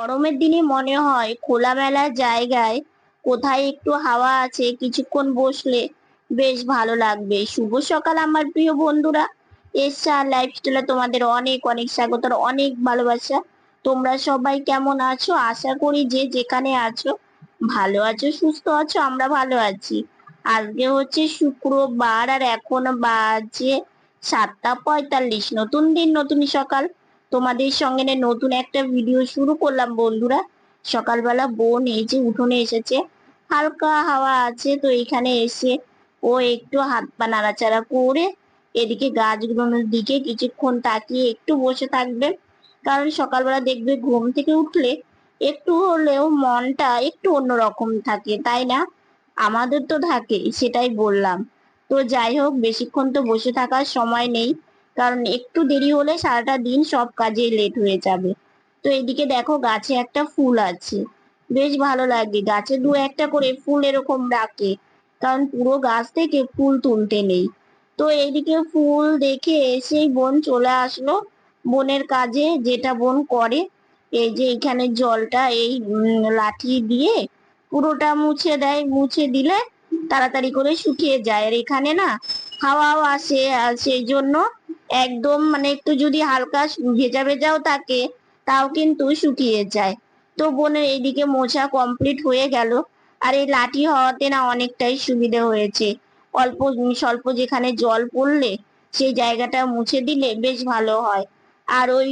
গরমের দিনে মনে হয় খোলামেলা জায়গায় কোথায় একটু হাওয়া আছে, কিছুক্ষণ বসলে বেশ ভালো লাগবে। শুভ সকাল আমার প্রিয় বন্ধুরা। এসআর লাইফস্টাইলে তোমাদের অনেক অনেক স্বাগত আর অনেক ভালোবাসা। তোমরা সবাই কেমন আছো? আশা করি যে যেখানে আছো ভালো আছো, সুস্থ আছো। আমরা ভালো আছি। আজকে হচ্ছে শুক্রবার আর এখন বাজে 7:45। নতুন দিন, নতুন সকাল। তোমাদের সঙ্গে নতুন একটা ভিডিও শুরু করলাম বন্ধুরা। সকালবেলা বোন এই যে উঠোনে এসেছে, হালকা হাওয়া আছে তো এখানে এসে ও একটু হাত পা নাড়াচাড়া করে এদিকে গাছগুলোর দিকে কিছুক্ষণ তাকিয়ে একটু বসে থাকবে। কারণ সকালবেলা দেখবে ঘুম থেকে উঠলে একটু হলেও মনটা একটু অন্যরকম থাকে, তাই না? আমাদের তো থাকে, সেটাই বললাম। তো যাই হোক, বেশিক্ষণ তো বসে থাকার সময় নেই, কারণ একটু দেরি হলে সারাটা দিন সব কাজে লেট হয়ে যাবে। তো এদিকে দেখো গাছে একটা ফুল আছে, বেশ ভালো লাগে। গাছে দু একটা করে ফুল এরকম রাখে, কারণ পুরো গাছ থেকে ফুল তুলতে নেই। তো এইদিকে ফুল দেখে এসেই বোন চলে আসলো বোনের কাজে, যেটা বোন করে। এই যে এখানে জলটা এই লাঠি দিয়ে পুরোটা মুছে দেয়, মুছে দিলে তাড়াতাড়ি করে শুকিয়ে যায়। আর এখানে না হাওয়াও আসে, আর সেই জন্য একদম একটু যদি হালকা ভেজা ভেজাও থাকে তাও কিন্তু শুকিয়ে যায়। তো বোনের এইদিকে মোছা কমপ্লিট হয়ে গেল। আর এই লাঠি হওয়াতে না অনেকটাই সুবিধা হয়েছে। অল্প স্বল্প যেখানে জল পড়লে সেই জায়গাটা মুছে দিলে বেশ ভালো হয়। আর ওই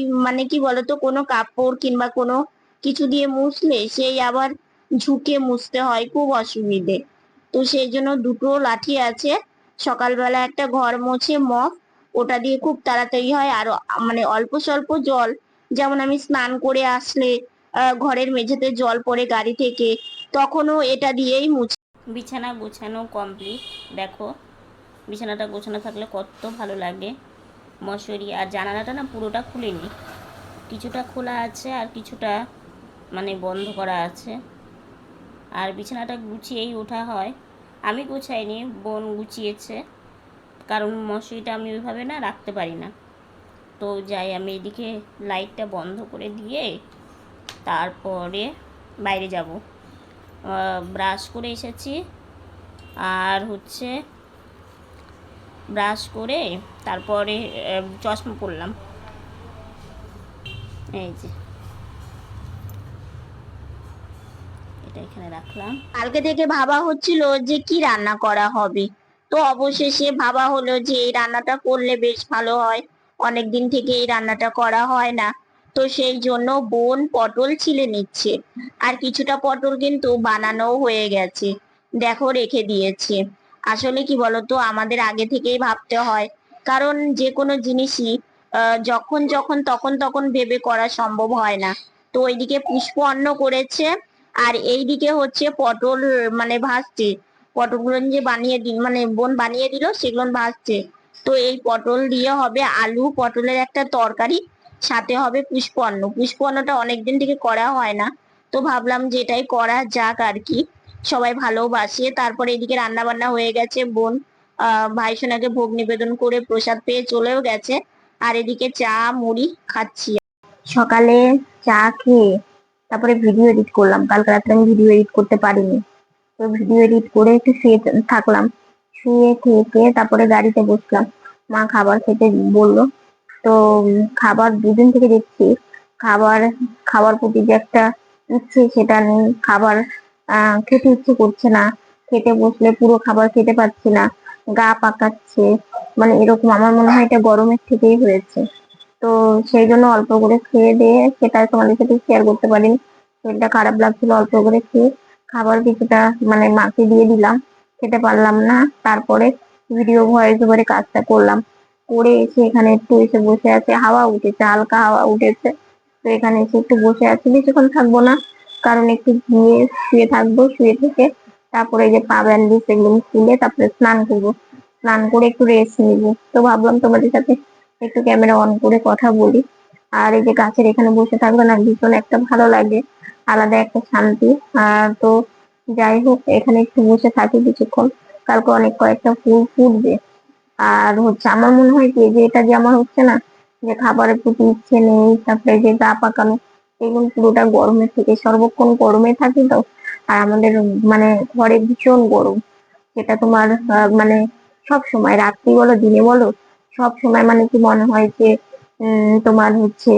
কি বলতো, কোনো কাপড় কিংবা কোনো কিছু দিয়ে মুছলে সেই আবার ঝুঁকে মুছতে হয়, খুব অসুবিধে। তো সেই জন্য দুটো লাঠি আছে। সকালবেলা একটা ঘর মোছে মপ, ওটা দিয়ে খুব তাড়াতাড়ি হয়। আর অল্প স্বল্প জল, যেমন আমি স্নান করে আসলে ঘরের মেঝেতে জল পড়ে গাড়ি থেকে, তখনও এটা দিয়েই মুছে। বিছানা গোছানো কমপ্লিট। দেখো বিছানাটা গোছানো থাকলে কত ভালো লাগে। মশারি আর জানালাটা না পুরোটা খুলিনি, কিছুটা খোলা আছে আর কিছুটা বন্ধ করা আছে। আর বিছানাটা গুছিয়েই ওঠা হয়, আমি গুছাইনি, বোন গুছিয়েছে। কারণ মশারিটা আমি ওইভাবে না রাখতে পারি না। তো যাই, আমি এদিকে লাইটটা বন্ধ করে দিয়ে তারপরে বাইরে যাব। ব্রাশ করে এসেছি, আর হচ্ছে ব্রাশ করে তারপরে চশমা পরলাম। এই যে এটা এখানে রাখলাম। কালকে থেকে ভাবা হচ্ছিল যে কি রান্না করা হবে, তো অবশেষে ভাবা হলো যে এই রান্নাটা করলে বেশ ভালো হয়। অনেকদিন থেকে এই রান্নাটা করা হয় না। তো সেই জন্য বোন পটল ছিলে নিচ্ছে, আর কিছুটা পটল কিন্তু বানানোও হয়ে গেছে, দেখো রেখে দিয়েছে। আসলে কি বলতো, আমাদের আগে থেকেই ভাবতে হয়, কারণ যে কোনো জিনিসই যখন যখন তখন তখন ভেবে করা সম্ভব হয় না। তো ওইদিকে পুষ্প অন্ন করেছে, আর এইদিকে হচ্ছে পটল ভাজছে। পটলগুলো যে বানিয়ে দি বোন বানিয়ে দিল, সেগুলো ভাজছে। তো এই পটল দিয়ে হবে আলু পটলের একটা তরকারি, সাথে হবে পুষ্পন্ন। পুষ্পন্নটা অনেকদিন থেকে করা হয় না, তো ভাবলাম যে এটাই করা যাক আর কি, সবাই ভালোবাসে। তারপরে এদিকে রান্না বান্না হয়ে গেছে, বোন ভাই সোনাকে ভোগ নিবেদন করে প্রসাদ পেয়ে চলেও গেছে। আর এদিকে চা মুড়ি খাচ্ছি সকালে। চা খেয়ে তারপরে ভিডিও এডিট করলাম। কালকে রাত্রে আমি ভিডিও এডিট করতে পারিনি, তো ভিডিও এডিট করে একটু শুয়ে থাকলাম। শুয়ে থেকে তারপরে গাড়িতে বসলাম, মা খাবার খেতে বললো। তো খাবার দুদিন থেকে দেখছি, খাবার খাবার প্রতি যে একটা ইচ্ছে সেটা নেই। খাবার খেতে ইচ্ছে করছে না, খেতে বসলে পুরো খাবার খেতে পাচ্ছি না, গা পাকাচ্ছে। এরকম আমার মনে হয় এটা গরমের থেকেই হয়েছে। তো সেই জন্য অল্প করে খেয়ে দিয়ে সেটা তোমাদের সাথে শেয়ার করতে পারিনি। শরীরটা খারাপ লাগছিল, অল্প করে খেয়ে খাবার কিছুটা মাকে দিয়ে দিলাম, খেতে পারলাম না। তারপরে ভিডিও ভয়েস ওভারে কাজটা করলাম, করে এসে এখানে একটু এসে বসে আছে। হাওয়া উঠেছে, হালকা হাওয়া উঠেছে। তো এখানে এসে একটু বসে আছি, বেশিক্ষণ থাকবো না, কারণ একটু ঘুমিয়ে শুয়ে থাকবো। শুয়ে থেকে তারপরে যে পা ব্যান্ডেজ এগুলো খুলে তারপরে স্নান করবো। স্নান করে একটু রেস্ট নিবো। তো ভাবলাম তোমাদের সাথে একটু ক্যামেরা অন করে কথা বলি। আর এই যে গাছের এখানে বসে থাকবে না, ভীষণ একটা ভালো লাগে, আলাদা একটা শান্তি। তো যাই হোক, এখানে একটু বসে থাকি কিছুক্ষণ। কালকে অনেক কয়েকটা ফুল ফুটবে। আর হচ্ছে আমার মনে হয় কি, যে এটা যে আমার হচ্ছে না, যে খাবারের প্রতি ইচ্ছে নেই, তারপরে যে গা পাকানো, এগুলো পুরোটা গরমে থেকে সর্বক্ষণ গরমে থাকি তো। আর আমাদের মানে ঘরে ভীষণ গরম, যেটা তোমার মানে সব সময় রাত্রি বলো দিনে বলো সব সময় মানে কি মনে হয় যে তোমার হচ্ছে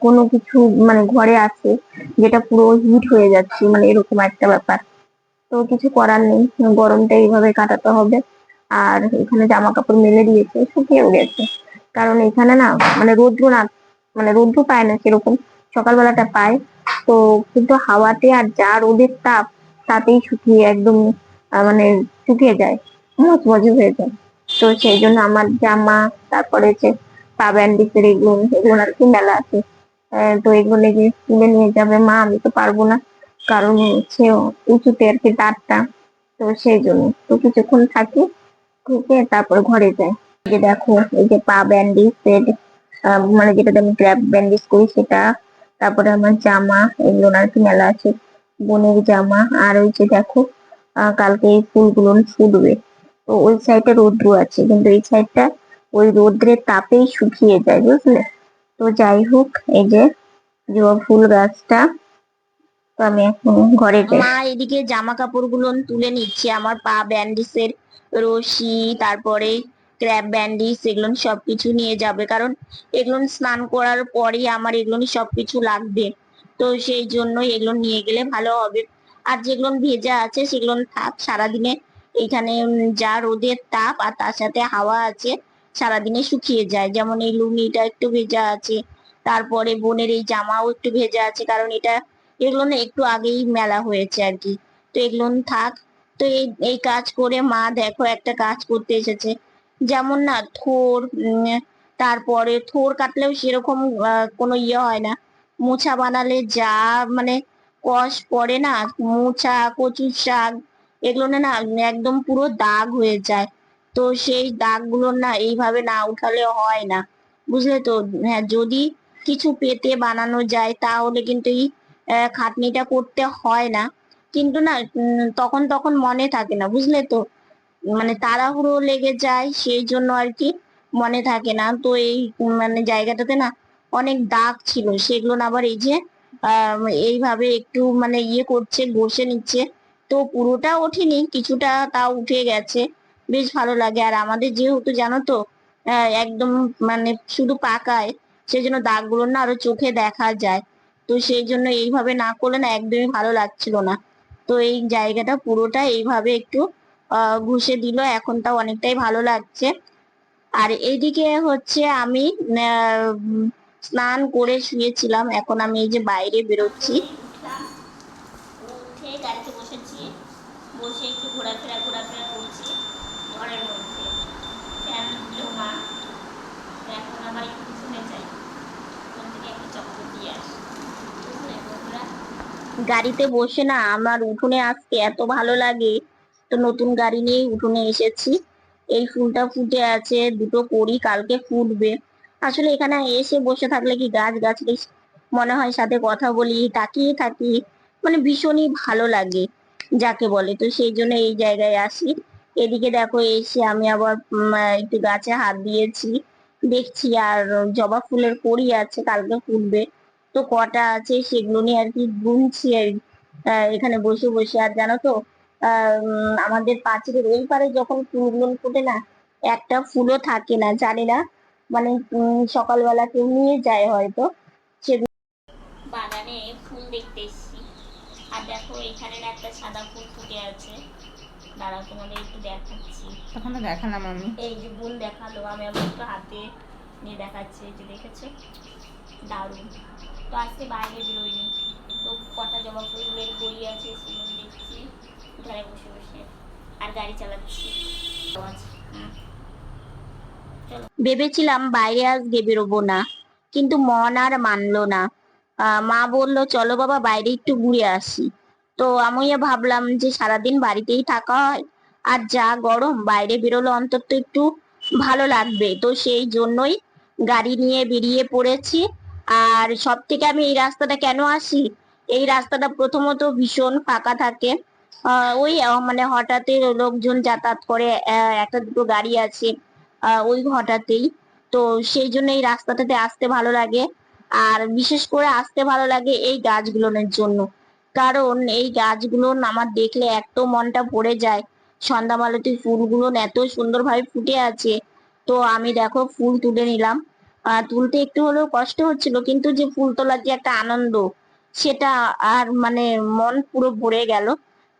কোনো কিছু মানে ঘরে আছে যেটা পুরো হিট হয়ে যাচ্ছে, মানে এরকম একটা ব্যাপার। তো কিছু করার নেই, গরমটা এইভাবে কাটাতে হবে। আর এখানে জামা কাপড় মেলে দিয়েছে, শুকিয়েও গেছে। কারণ এখানে না মানে রৌদ্র না, মানে রৌদ্র পায় না সেরকম, সকালবেলাটা পায় তো, কিন্তু হাওয়াতে আর যা রোদের তাপ তাতেই শুকিয়ে একদম মানে শুকিয়ে যায়, মচমচে হয়ে যায়। তো সেই জন্য আমার জামা, তারপরে যে পা ব্যান্ডেজের এগুলো এগুলো আর কি মেলা আছে। তো এগুলো লেগে তুলে নিয়ে যাবে মা, আমি তো পারবো না, কারণ হচ্ছে উঁচুতে আর কি তারটা। তো সেই জন্য তো কিছুক্ষণ থাকি, থেকে তারপর ঘরে যাই। এই যে দেখো, এই যে পা ব্যান্ডেজ সেট, মানে যেটাতে আমি গ্র্যাব ব্যান্ডেজ করি সেটা, তারপরে আমার জামা এগুলো আর কি মেলা আছে, বোনের জামা। আর ওই যে দেখো কালকে এই ফুলগুলো ফুটবে, তো ওই সাইডে রৌদ্র আছে কিন্তু এই সাইডটা ওই রৌদ্রের তাপেই শুকিয়ে যায়, বুঝলে। তো যাই হোক, এই যে জবা ফুল গাছটা, তো আমি এখন ঘরে যাই। মা এদিকে জামা কাপড় গুলো তুলে নিচ্ছে, আমার পা ব্যান্ডিসের রশি, তারপরে ক্র্যাব ব্যান্ডিস, এগুলো সবকিছু নিয়ে যাবে, কারণ এগুলো স্নান করার পরেই আমার এগুলো সবকিছু লাগবে। তো সেই জন্য এগুলো নিয়ে গেলে ভালো হবে। আর যেগুলো ভেজা আছে সেগুলো থাক সারাদিনে, এখানে যা রোদের তাপ আর তার সাথে হাওয়া আছে সারাদিনে শুকিয়ে যায়। যেমন এই লুঙ্গিটা একটু ভেজা আছে, তারপরে বোনের এই জামাও একটু ভেজা আছে, কারণ এটা এগুলো না একটু আগেই মেলা হয়েছে আর কি। তো এগুলো থাক। তো এই এই কাজ করে মা দেখো একটা কাজ করতে এসেছে, যেমন না থোর, তারপরে থোর কাটলেও সেরকম কোনো ইয়ে হয় না, মোছা বানালে যা মানে কষ পড়ে না, মোছা কচুর শাক এগুলো না না একদম পুরো দাগ হয়ে যায়। তো সেই দাগগুলো না এইভাবে না উঠালে হয় না, বুঝলে তো। হ্যাঁ, যদি কিছু পেতে বানানো যায় তাহলে কিন্তু এই খাটনিটা করতে হয় না, কিন্তু না তখন তখন মনে থাকে না, বুঝলে তো। মানে তাড়াহুড়ো লেগে যায় সেই জন্য আর কি মনে থাকে না। তো এই মানে জায়গাটাতে না অনেক দাগ ছিল, সেগুলো না আবার এই যে এইভাবে একটু মানে ইয়ে করছে, ঘষে নিচ্ছে। তো পুরোটা ওঠেনি, কিছুটা তাও উঠে গেছে, বেশ ভালো লাগে। আর আমাদের যেহেতু জানো তো একদম মানে শুধু পাকায়, সেই জন্য দাগগুলো না আরো চোখে দেখা যায়। তো সেই জন্য এইভাবে না করলে না একদমই ভালো লাগছিল না। তো এই জায়গাটা পুরোটা এইভাবে একটু ঘুষে দিল, এখন তাও অনেকটাই ভালো লাগছে। আর এইদিকে হচ্ছে আমি স্নান করে শুয়েছিলাম, এখন আমি এই যে বাইরে বেরোচ্ছি। উঠলাম, উঠে গাড়িতে বসেছি, বসে একটু ঘোরাফেরা ঘোরাফেরা করছি ঘরের মধ্যে। ফ্যান দিল মা, এখন আমার একটু শুনে যাই, ওখান থেকে একটু চক্কর দিয়ে আসি। বুঝলে বন্ধুরা, গাড়িতে বসে না আমার উঠোনে আসতে এত ভালো লাগে। তো নতুন গাড়ি নিয়ে উঠোনে এসেছি, এই ফুলটা ফুটে আছে, দুটো কড়ি কালকে ফুটবে। আসলে এখানে এসে বসে থাকলে কি গাছ গাছলি মনে হয়, সাথে কথা বলি, তাকিয়ে থাকি, মানে ভীষণই ভালো লাগে যাকে বলে। তো সেই জন্য এই জায়গায় আসি। এদিকে দেখো এসে আমি আবার একটু গাছে হাত দিয়েছি, দেখছি। আর জবা ফুলের কড়ি আছে, কালকে ফুটবে। তো কটা আছে সেগুলো নিয়ে আর কি গুনছি আর এখানে বসে বসে। আর জানো তো আমাদের পাঁচিলের ওই পারে যখন ফুলগুলো ফোটে না, একটা ফুলও থাকে না, জানি না, মানে সকালবেলা কেউ নিয়ে যায় হয়তো। সে বাগানে ফুল দেখতে এসেছি। আর দেখো এখানে না একটা সাদা ফুল ফুটে আছে, দাঁড়াও তোমাদের একটু দেখাচ্ছি। তখন তো দেখালাম আমি। এই যে বোন দেখালো, আমি আবার একটু হাতে নিয়ে দেখাচ্ছি, এই যে দেখেছো, দারুণ। তো আজকে বাইরে বেরোয়নি, তো কটা জবা ফুলের কড়ি আছে সেগুলো দেখছি ঘরে বসে বসে, আর গাড়ি চালাচ্ছি। ভেবেছিলাম বাইরে আজকে বেরোবো না, কিন্তু মন আর মানলো না। মা বললো চলো বাবা বাইরে একটু ঘুরে আসি। তো আমিও ভাবলাম যে সারাদিন বাড়িতেই থাকা হয়, আর যা গরম, বাইরে বেরোলে অন্তত একটু ভালো লাগবে। তো সেই জন্যই গাড়ি নিয়ে বেরিয়ে পড়েছি। আর সব থেকে আমি এই রাস্তাটা কেন আসি, এই রাস্তাটা প্রথমত ভীষণ ফাঁকা থাকে। ওই মানে হঠাৎ লোকজন যাতায়াত করে, একটা দুটো গাড়ি আছে ওই হঠাৎই। তো সেই জন্য এই রাস্তাটাতে আসতে ভালো লাগে। আর বিশেষ করে আসতে ভালো লাগে এই গাছগুলোনের জন্য, কারণ এই গাছগুলো আমার দেখলে এত মনটা ভরে যায়। সন্ধ্যামালতি ফুলগুলো এত সুন্দরভাবে ফুটে আছে। তো আমি দেখো ফুল তুলে নিলাম। তুলতে একটু হলেও কষ্ট হচ্ছিল, কিন্তু যে ফুল তোলার যে একটা আনন্দ, সেটা আর মানে মন পুরো ভরে গেল।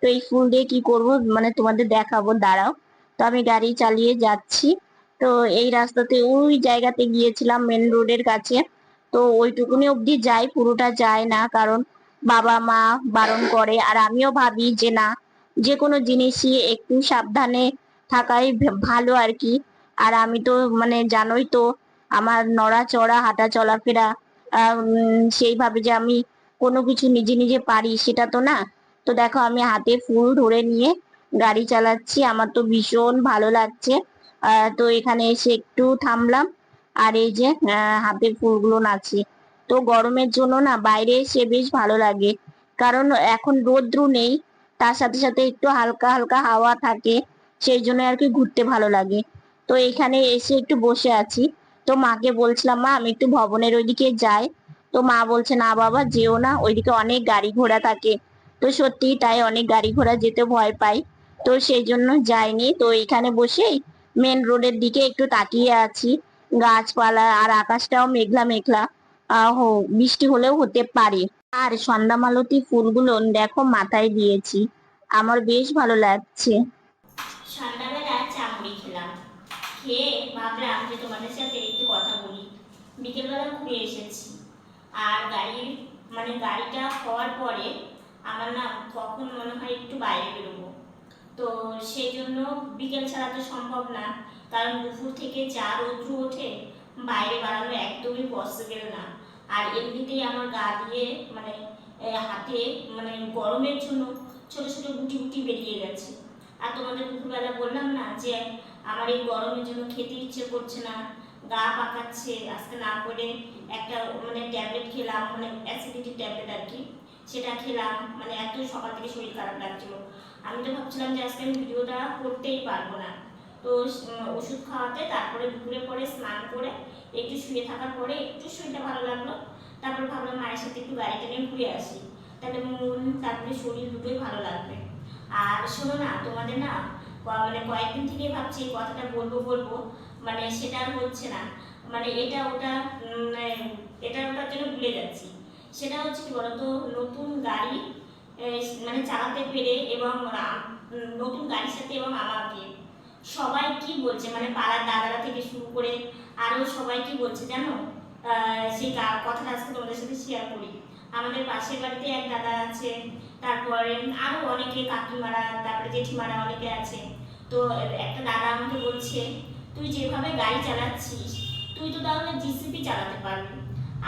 তো এই ফুল দিয়ে কি করব মানে তোমাদের দেখাবো, দাঁড়াও। তো আমি গাড়ি চালিয়ে যাচ্ছি। তো এই রাস্তাতে ওই জায়গাতে গিয়েছিলাম মেন রোডের কাছে। তো ওইটুকুনি অব্দি যাই, পুরোটা যায় না, কারণ বাবা মা বারণ করে। আর আমিও ভাবি যে না, যে কোনো জিনিসই একটু সাবধানে থাকাই ভালো আর কি। আর আমি তো মানে জানোই তো, আমার নড়াচড়া হাঁটা চলাফেরা সেইভাবে যে আমি কোনো কিছু নিজে নিজে পারি সেটা তো না। তো দেখো আমি হাতে ফুল ধরে নিয়ে গাড়ি চালাচ্ছি, আমার তো ভীষণ ভালো লাগছে। তো এখানে এসে একটু থামলাম, আর এই যে হাতে ফুলগুলো নাচি। তো গরমের জন্য না বাইরে এসে বেশ ভালো লাগে, কারণ এখন রোদ্রু নেই, তার সাথে সাথে একটু হালকা হালকা হাওয়া থাকে, সেই জন্য আর কি ঘুরতে ভালো লাগে। তো এখানে এসে একটু বসে আছি। তো মাকে বলছিলাম মা আমি একটু ভবনের ওইদিকে যাই। তো মা বলছে না বাবা যেও না, ওইদিকে অনেক গাড়ি ঘোড়া থাকে। তো সত্যি তাই, অনেক গাড়ি ঘোড়া যেতে ভয় পাই। তো সেই জন্য যাইনি। তো এখানে বসেই মেন রোডের দিকে একটু তাকিয়ে আছি, গাছপালা আর আকাশটাও মেঘলা মেঘলা। বৃষ্টি হলেও হতে পারে। আর সন্ধ্যামালতি ফুলগুলো দেখো মাথায় দিয়েছি, আমার বেশ ভালো লাগছে। সন্ধ্যাবেলা চা মুড়ি খেলাম, খেয়ে ভাবলাম যে তোমাদের সাথে একটু কথা বলি। বিকেলবেলা ঘুরে এসেছি, আর গাড়িটা হওয়ার পরে আমার না কখন মনে হয় একটু বাইরে বেরোবো। তো সেই জন্য বিকেল ছাড়া তো সম্ভব না, কারণ দুপুর থেকে যা রৌদ্র ওঠে, বাইরে বেড়ানো একদমই পসিবল না। আর এমনিতেই আমার গা দিয়ে হাতে গরমের জন্য ছোট ছোট গুটি গুটি বেরিয়ে গেছে। আর তোমাদের দুপুরবেলা বললাম না যে আমার এই গরমের জন্য খেতে ইচ্ছে করছে না, গা পাকাচ্ছে। আজকে না করে একটা ট্যাবলেট খেলাম, অ্যাসিডিটি ট্যাবলেট আর কি, সেটা খেলাম। এত সকাল থেকে শরীর খারাপ লাগছিল। আমি তো ভাবছিলাম যে আজকে আমি ভিডিওটা করতেই পারবো না। তো ওষুধ খাওয়াতে তারপরে দুপুরে পরে স্নান করে একটু শুয়ে থাকার পরে একটু শরীরটা ভালো লাগলো। তারপরে ভাবলাম মায়ের সাথে একটু গাড়িতে নিয়ে ঘুরে আসি, তাহলে মন তারপরে শরীর দুটোই ভালো লাগবে। আর শোনো না, তোমাদের না কয়েকদিন থেকে ভাবছি এই কথাটা বলবো বলবো, সেটা আর হচ্ছে না। এটা ওটা এটা ওটার জন্য ভুলে যাচ্ছি। সেটা হচ্ছে কি বলতো, নতুন গাড়ি চালাতে পেরে, এবং নতুন গাড়ির সাথে এবং আমাকে সবাই কি বলছে, পাড়ার দাদারা থেকে শুরু করে আরো সবাই কি বলছে জানো? সেই কথাটা আজকে তোমাদের সাথে শেয়ার করি। আমাদের পাশের বাড়িতে এক দাদা আছে, তারপরে আরো অনেকে কাকিমারা, তারপরে জেঠিমারা অনেকে আছে। তো একটা দাদা আমাকে বলছে, তুই যেভাবে গাড়ি চালাচ্ছিস তুই তো তাহলে জিসিপি চালাতে পারবি।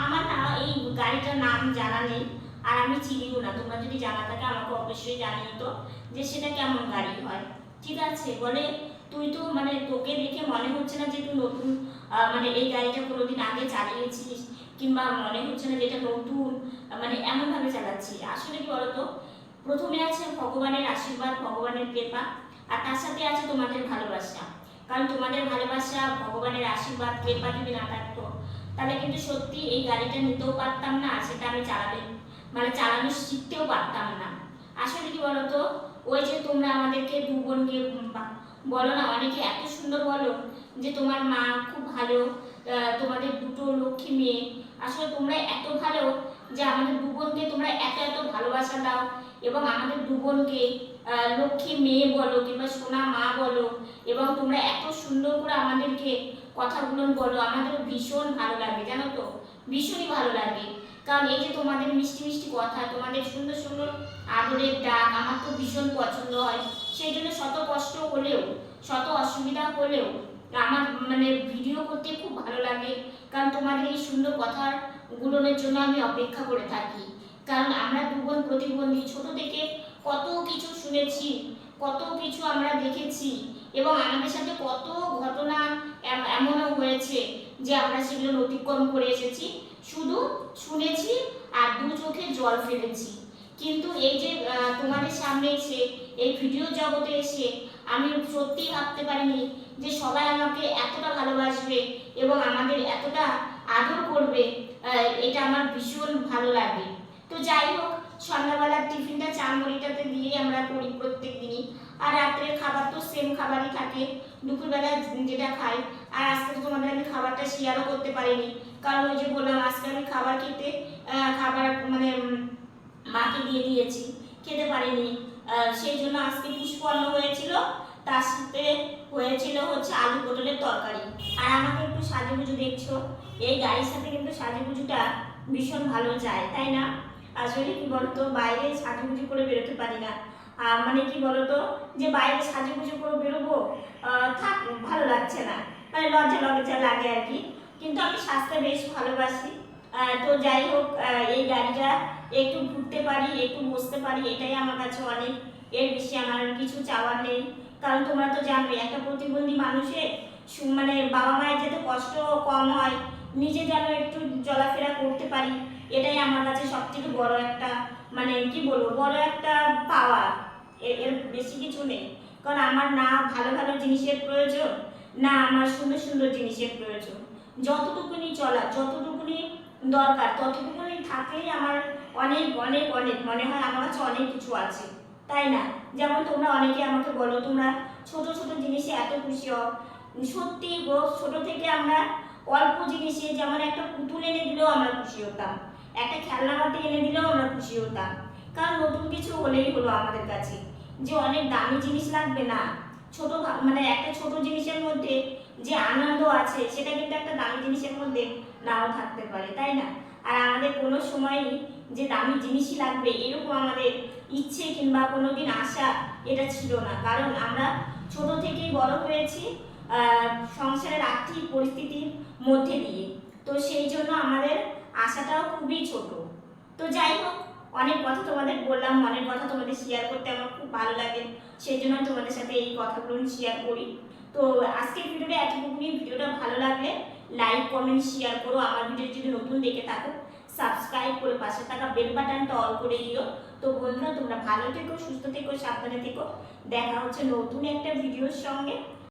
আমার না এই গাড়িটার নাম জানা নেই, আর আমি চিনিও না। তোমরা যদি জানা থাকে আমাকে অবশ্যই জানিও তো, যে সেটা কেমন গাড়ি হয়। ঠিক আছে, বলে তুই তো তোকে দেখে মনে হচ্ছে না যে তুই নতুন এই গাড়িটা কোনোদিন আগে চালিয়েছিস, কিংবা মনে হচ্ছে না যে এটা নতুন, এমন ভাবে চালাচ্ছি। আসলে কি বলতো, প্রথমে আছে ভগবানের আশীর্বাদ, ভগবানের কৃপা, আর তার সাথে আছে তোমাদের ভালোবাসা। কারণ তোমাদের ভালোবাসা, ভগবানের আশীর্বাদ, কৃপা যদি না থাকতো, তাহলে কিন্তু সত্যি এই গাড়িটা নিতেও পারতাম না, সেটা আমি চালানো শিখতেও পারতাম না। আসলে কি বলতো, ওই যে তোমরা আমাদেরকে দু বোনকে বলো না, অনেকে এত সুন্দর বলো যে তোমার মা খুব ভালো, তোমাদের দুটো লক্ষ্মী মেয়ে। আসলে তোমরা এত ভালো যে আমাদের দু বোনকে তোমরা এত এত ভালোবাসা দাও, এবং আমাদের দু বোনকে লক্ষ্মী মেয়ে বলো কিংবা সোনা মা বলো, এবং তোমরা এত সুন্দর করে আমাদেরকে কথাগুলো বলো, আমাদের ভীষণ ভালো লাগে জানো তো, ভীষণই ভালো লাগে। কারণ এই যে তোমাদের মিষ্টি মিষ্টি কথা, তোমাদের সুন্দর সুন্দর আদরের ডাক আমার তো ভীষণ পছন্দ হয়। সেই জন্য শত কষ্ট হলেও, শত অসুবিধা হলেও আমার ভিডিও করতে খুব ভালো লাগে। কারণ তোমাদের এই সুন্দর কথাগুলোর জন্য আমি অপেক্ষা করে থাকি। কারণ আমরা দু বোন প্রতিবন্ধী, ছোট থেকে কত কিছু শুনেছি, কত কিছু আমরা দেখেছি, এবং আমাদের সাথে কত ঘটনা এমনও হয়েছে যে আমরা সেগুলো অতিক্রম করে এসেছি, শুধু শুনেছি আর দু চোখে জল ফেলেছি। কিন্তু এই যে তোমাদের সামনে এসে, এই ভিডিও জগতে এসে আমি সত্যিই ভাবতে পারিনি যে সবাই আমাকে এতটা ভালোবাসবে এবং আমাদের এতটা আদর করবে। এটা আমার ভীষণ ভালো লাগে। তো যাই হোক, সন্ধ্যাবেলার টিফিনটা চামড়িটাতে দিয়ে আমরা করি প্রত্যেক দিনই। আর রাত্রের খাবার তো সেম খাবারই থাকে, দুপুরবেলা যেটা খাই। আর আজকে তো তোমাদের আমি খাবারটা শেয়ারও করতে পারিনি, কারণ ওই যে বললাম আজকে আমি খাবার খেতে খাবার মানে মাকে দিয়ে দিয়েছি, খেতে পারিনি। সেই জন্য আজকে পুষ্পন্ন হয়েছিল, তার সাথে হয়েছিল হচ্ছে আলু পটলের তরকারি। আর আমাকে একটু সাজুগুজু দেখছো, এই গাড়ির সাথে কিন্তু সাজুগুজুটা ভীষণ ভালো যায়, তাই না? আসলে কি বলতো, বাইরে সাজুগুজু করে বেরোতে পারি না। মানে কি বলতো, যে বাইরে সাজুগুজু করে বেরোবো, থাক, ভালো লাগছে না, মানে লজ্জা লজ্জা লাগে আর কি। কিন্তু আমি সাজতে বেশ ভালোবাসি। তো যাই হোক, এই গাড়িটা একটু ঘুরতে পারি, একটু বসতে পারি, এটাই আমার কাছে অনেক। এর বেশি আমার আর কিছু চাওয়ার নেই। কারণ তোমরা তো জানবে, একটা প্রতিবন্ধী মানুষের মানে বাবা মায়ের যাতে কষ্ট কম হয়, নিজে যেন একটু চলাফেরা করতে পারি, এটাই আমার কাছে সবথেকে বড় একটা, মানে কি বলবো, বড় একটা পাওয়া। এর বেশি কিছু নেই। কারণ আমার না ভালো ভালো জিনিসের প্রয়োজন, না আমার সুন্দর সুন্দর জিনিসের প্রয়োজন। যতটুকুনি চলা, যতটুকুনি দরকার, ততটুকুনি থাকলেই আমার অনেক অনেক অনেক মনে হয় আমার কাছে অনেক কিছু আছে, তাই না? যেমন তোমরা অনেকে আমাকে বলো তোমরা ছোট ছোট জিনিসে এত খুশি হও। সত্যি গো, ছোট থেকে আমরা অল্প জিনিসে, যেমন একটা পুতুল এনে দিলেও আমরা খুশি হতাম, একটা খেলনা বাটি এনে দিলেও আমরা খুশি হতাম। কারণ নতুন কিছু হলেই হলো আমাদের কাছে, যে অনেক দামি জিনিস লাগবে না। ছোট মানে একটা ছোট জিনিসের মধ্যে যে আনন্দ আছে, সেটা কিন্তু একটা দামি জিনিসের মধ্যে নাও থাকতে পারে, তাই না? আর আমাদের কোনো সময়ই যে দামি জিনিসই লাগবে এরকম আমাদের ইচ্ছে কিংবা কোনোদিন আশা এটা ছিল না। কারণ আমরা ছোট থেকেই বড় হয়েছি সংসারের আর্থিক পরিস্থিতির মধ্যে দিয়ে। তো সেই জন্য আমাদের আশাটাও খুবই ছোট। তো যাই হোক, অনেক কথা তোমাদের বললাম, মনের কথা তোমাদের শেয়ার করতে আমার খুব ভালো লাগে, সেই জন্য তোমাদের সাথে এই কথাগুলো শেয়ার করি। তো আজকের ভিডিওটা এতটুকুনি। ভিডিওটা ভালো লাগলে লাইক কমেন্ট শেয়ার করো। আমার ভিডিও যদি নতুন দেখে থাকো, সাবস্ক্রাইব করে পাশে থাকা বেল বাটনটা অল করে দিও। তো বন্ধুরা, তোমরা ভালো থেকো, সুস্থ থেকো, সাবধানে থেকো। দেখা হচ্ছে নতুন একটা ভিডিওর সঙ্গে।